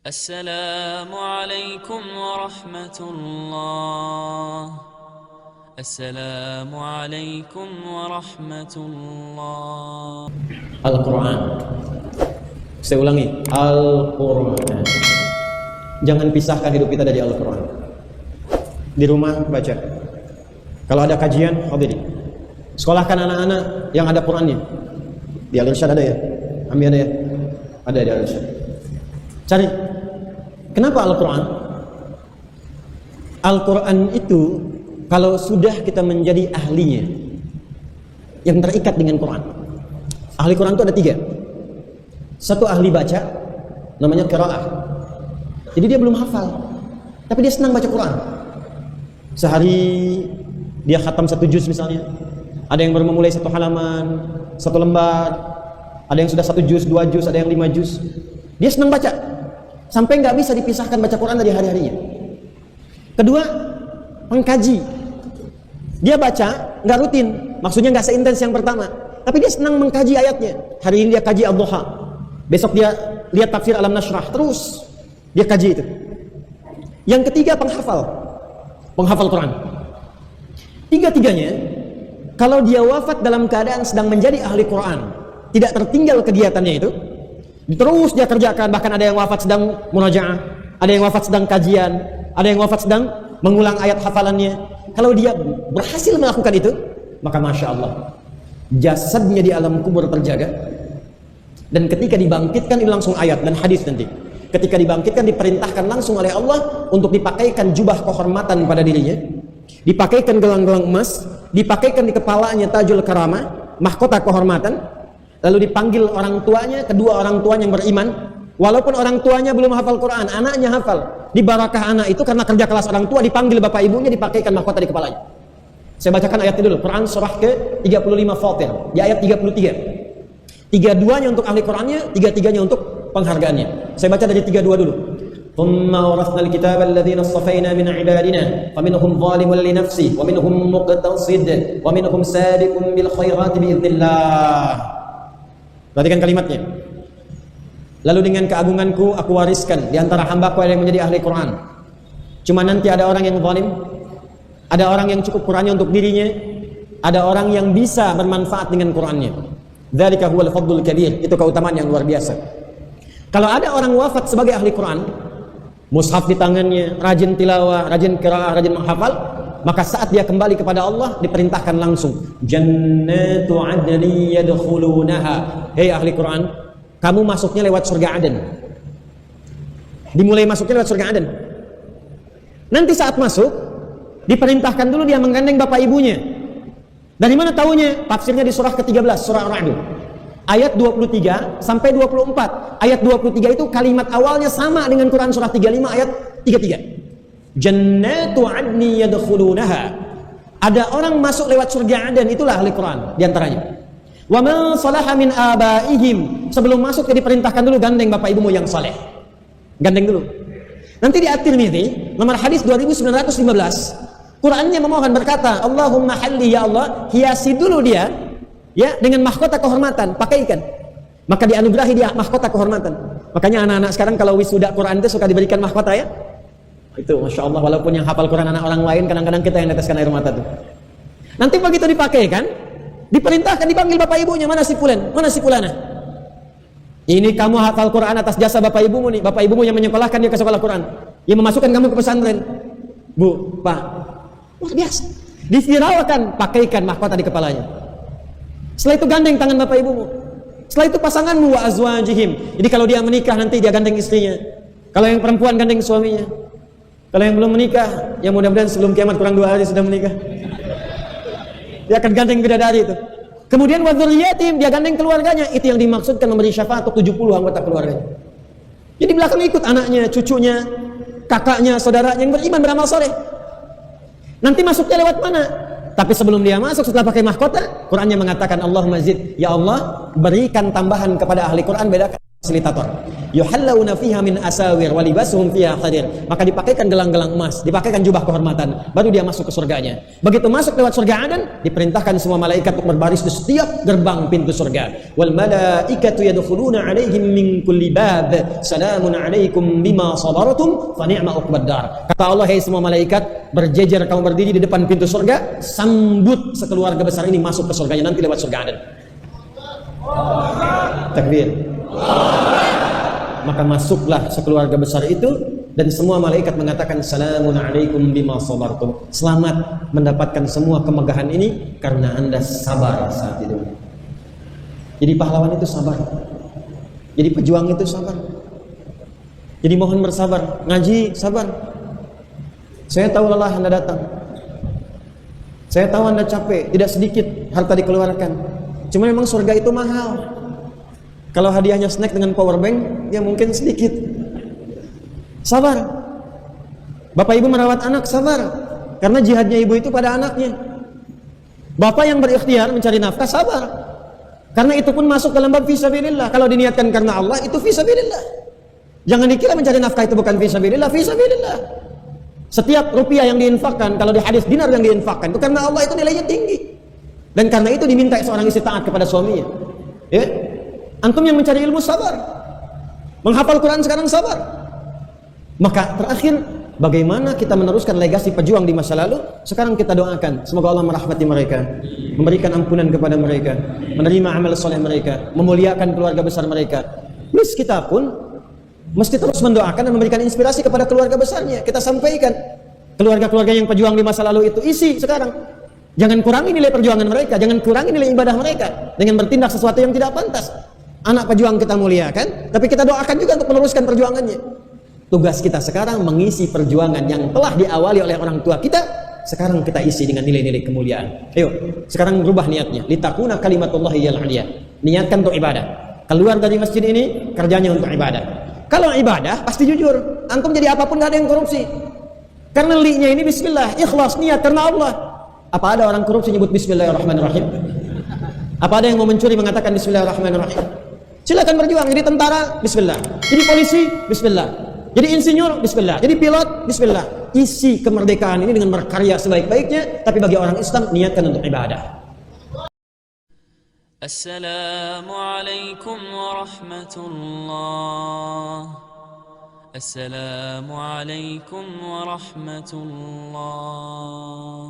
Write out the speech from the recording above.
Assalamualaikum warahmatullah. Assalamualaikum warahmatullah. Al-Quran. Saya ulangi, Al-Quran. Jangan pisahkan hidup kita dari Al-Quran. Di rumah baca. Kalau ada kajian, hadiri. Sekolahkan anak-anak yang ada Qurannya. Di Al-Irsyad ada ya? Ambil ada ya? Ada di Al-Irsyad. Cari. Kenapa Al-Quran? Al-Quran itu kalau sudah kita menjadi ahlinya, yang terikat dengan Quran. Ahli Quran itu ada 3. Satu ahli baca, namanya qiraah. Jadi dia belum hafal, tapi dia senang baca Quran. Sehari dia khatam 1 juz misalnya. Ada yang baru memulai 1 halaman, 1 lembar. Ada yang sudah 1 juz, 2 juz, ada yang 5 juz. Dia senang baca. Sampai nggak bisa dipisahkan baca Quran dari hari-harinya. Kedua, pengkaji. Dia baca nggak rutin, maksudnya nggak seintens yang pertama, tapi dia senang mengkaji ayatnya. Hari ini dia kaji Ad-Duha, besok dia lihat tafsir Alam Nashrah, terus dia kaji itu. Yang ketiga, penghafal Quran. Tiga-tiganya, kalau dia wafat dalam keadaan sedang menjadi ahli Quran, tidak tertinggal kegiatannya itu, terus dia kerjakan. Bahkan ada yang wafat sedang munajaah, ada yang wafat sedang kajian, ada yang wafat sedang mengulang ayat hafalannya. Kalau dia berhasil melakukan itu, maka Masya Allah, jasadnya di alam kubur terjaga. Dan ketika dibangkitkan, ini langsung ayat dan hadis nanti. Ketika dibangkitkan, diperintahkan langsung oleh Allah untuk dipakaikan jubah kehormatan pada dirinya, dipakaikan gelang-gelang emas, dipakaikan di kepalanya tajul karamah, mahkota kehormatan. Lalu dipanggil orang tuanya, kedua orang tuanya yang beriman. Walaupun orang tuanya belum hafal Quran, anaknya hafal. Di barakah anak itu karena kerja kelas orang tua, dipanggil bapak ibunya, dipakaikan mahkota di kepalanya. Saya bacakan ayatnya dulu. Quran surah ke-35 Fatir, di ayat 33. 32-nya untuk ahli Qurannya, 33-nya untuk penghargaannya. Saya baca dari 32 dulu. ثم أورثنا الكتاب الذين اصطفينا من عبادنا فمنهم ظالم لنفسه ومنهم مقتصد ومنهم سابق بالخيرات بإذن الله. Perhatikan kalimatnya. Lalu dengan keagunganku aku wariskan di antara hambaku yang menjadi ahli Quran. Cuma nanti ada orang yang zalim, ada orang yang cukup Qurannya untuk dirinya, ada orang yang bisa bermanfaat dengan Qurannya. Dzalika huwal fadlul kabir. Itu keutamaan yang luar biasa. Kalau ada orang wafat sebagai ahli Quran, mushaf di tangannya, rajin tilawah, rajin qiraah, rajin menghafal, maka saat dia kembali kepada Allah diperintahkan langsung jannatu adni yadkhulunaha. Hei ahli Quran, kamu masuknya lewat surga Aden. Dimulai masuknya lewat surga Aden. Nanti saat masuk diperintahkan dulu dia menggandeng bapak ibunya. Dari mana taunya? Tafsirnya di surah ke-13, surah Ar-Ra'd. Ayat 23 sampai 24. Ayat 23 itu kalimat awalnya sama dengan Quran surah 35 ayat 33. Jannatu adni yadkhulunaha. Ada orang masuk lewat surga Aden, itulah ahli Quran diantaranya. Wa man salaha min abaihim. Sebelum masuk dia diperintahkan dulu gandeng bapak ibumu yang saleh. Gandeng dulu. Nanti di At-Tirmidzi nomor hadis 2915, Qurannya memohon berkata, Allahumma halli ya Allah, hiasi dulu dia ya dengan mahkota kehormatan, pakaikan. Maka dianugerahi dia mahkota kehormatan. Makanya anak-anak sekarang kalau wisuda Quran itu suka diberikan mahkota ya. Itu Masya Allah, walaupun yang hafal Quran anak orang lain, kadang-kadang kita yang neteskan air mata tuh. Nanti begitu dipakaikan, diperintahkan dipanggil bapak ibunya, mana si fulan, mana si fulana. Ini kamu hafal Quran atas jasa bapak ibumu nih. Bapak ibumu yang menyekolahkan dia ke sekolah Quran, yang memasukkan kamu ke pesantren. Bu, Pak, luar biasa. Diviralkan, pakaikan mahkota di kepalanya. Setelah itu gandeng tangan bapak ibumu. Setelah itu pasanganmu wa azwajihim. Jadi kalau dia menikah nanti dia gandeng istrinya. Kalau yang perempuan gandeng suaminya. Kalau yang belum menikah, yang mudah-mudahan sebelum kiamat kurang 2 hari sudah menikah, dia akan gandeng bidadari itu. Kemudian wa dzurriyyatim, dia gandeng keluarganya. Itu yang dimaksudkan memberi syafaat untuk 70 anggota keluarganya. Jadi belakang ikut anaknya, cucunya, kakaknya, saudaranya yang beriman beramal soleh. Nanti masuknya lewat mana? Tapi sebelum dia masuk, setelah pakai mahkota, Qurannya mengatakan Allahumma zid, ya Allah berikan tambahan kepada ahli Quran, bedakan fasilitator. Yuhallawna fiha min asawir wa libasuhum fiha harir. Maka dipakaikan gelang-gelang emas, dipakaikan jubah kehormatan, baru dia masuk ke surganya. Begitu masuk lewat surga Aden, diperintahkan semua malaikat untuk berbaris di setiap gerbang pintu surga. Wal malaikatu yadkhuluna 'alaihim min kulli bab. Salamun 'alaikum bima sabartum fa ni'ma uqbad dar. Kata Allah, hai semua malaikat, berjejer kamu berdiri di depan pintu surga, sambut sekeluarga besar ini masuk ke surganya nanti lewat surga Aden. Takbir. Maka masuklah sekeluarga besar itu dan semua malaikat mengatakan salamun alaikum bima sabartum. Selamat mendapatkan semua kemegahan ini karena Anda sabar saat itu. Jadi pahlawan itu sabar. Jadi pejuang itu sabar. Jadi mohon bersabar, ngaji sabar. Saya tahu lelah Anda datang. Saya tahu Anda capek, tidak sedikit harta dikeluarkan. Cuma memang surga itu mahal. Kalau hadiahnya snack dengan power bank, ya mungkin sedikit. Sabar. Bapak ibu merawat anak, sabar. Karena jihadnya ibu itu pada anaknya. Bapak yang berikhtiar mencari nafkah, sabar. Karena itu pun masuk dalam bab fisabilillah. Kalau diniatkan karena Allah, itu fisabilillah. Jangan dikira mencari nafkah itu bukan fisabilillah, fisabilillah. Setiap rupiah yang diinfakkan, kalau di hadis dinar yang diinfakkan, itu karena Allah, itu nilainya tinggi. Dan karena itu diminta seorang istri taat kepada suaminya. Ya? Antum yang mencari ilmu sabar. Menghafal Quran sekarang sabar. Maka terakhir, bagaimana kita meneruskan legasi pejuang di masa lalu? Sekarang kita doakan, semoga Allah merahmati mereka, memberikan ampunan kepada mereka, menerima amal soleh mereka, memuliakan keluarga besar mereka. Plus kita pun mesti terus mendoakan dan memberikan inspirasi kepada keluarga besarnya. Kita sampaikan, keluarga-keluarga yang pejuang di masa lalu itu isi sekarang. Jangan kurangi nilai perjuangan mereka, jangan kurangi nilai ibadah mereka dengan bertindak sesuatu yang tidak pantas. Anak pejuang kita muliakan, tapi kita doakan juga untuk meneruskan perjuangannya. Tugas kita sekarang mengisi perjuangan yang telah diawali oleh orang tua kita, sekarang kita isi dengan nilai-nilai kemuliaan. Ayo, sekarang berubah niatnya. Litakuna kalimatullahi yal 'aliyah. Niatkan untuk ibadah. Keluar dari masjid ini, kerjanya untuk ibadah. Kalau ibadah, pasti jujur. Antum jadi apapun gak ada yang korupsi. Karena li-nya ini bismillah, ikhlas, niat karena Allah. Apa ada orang korupsi nyebut bismillahirrahmanirrahim? Apa ada yang mau mencuri mengatakan bismillahirrahmanirrahim? Silakan berjuang. Jadi tentara, bismillah. Jadi polisi, bismillah. Jadi insinyur, bismillah. Jadi pilot, bismillah. Isi kemerdekaan ini dengan berkarya sebaik-baiknya, tapi bagi orang Islam niatkan untuk ibadah. Assalamualaikum warahmatullah. Assalamualaikum warahmatullah.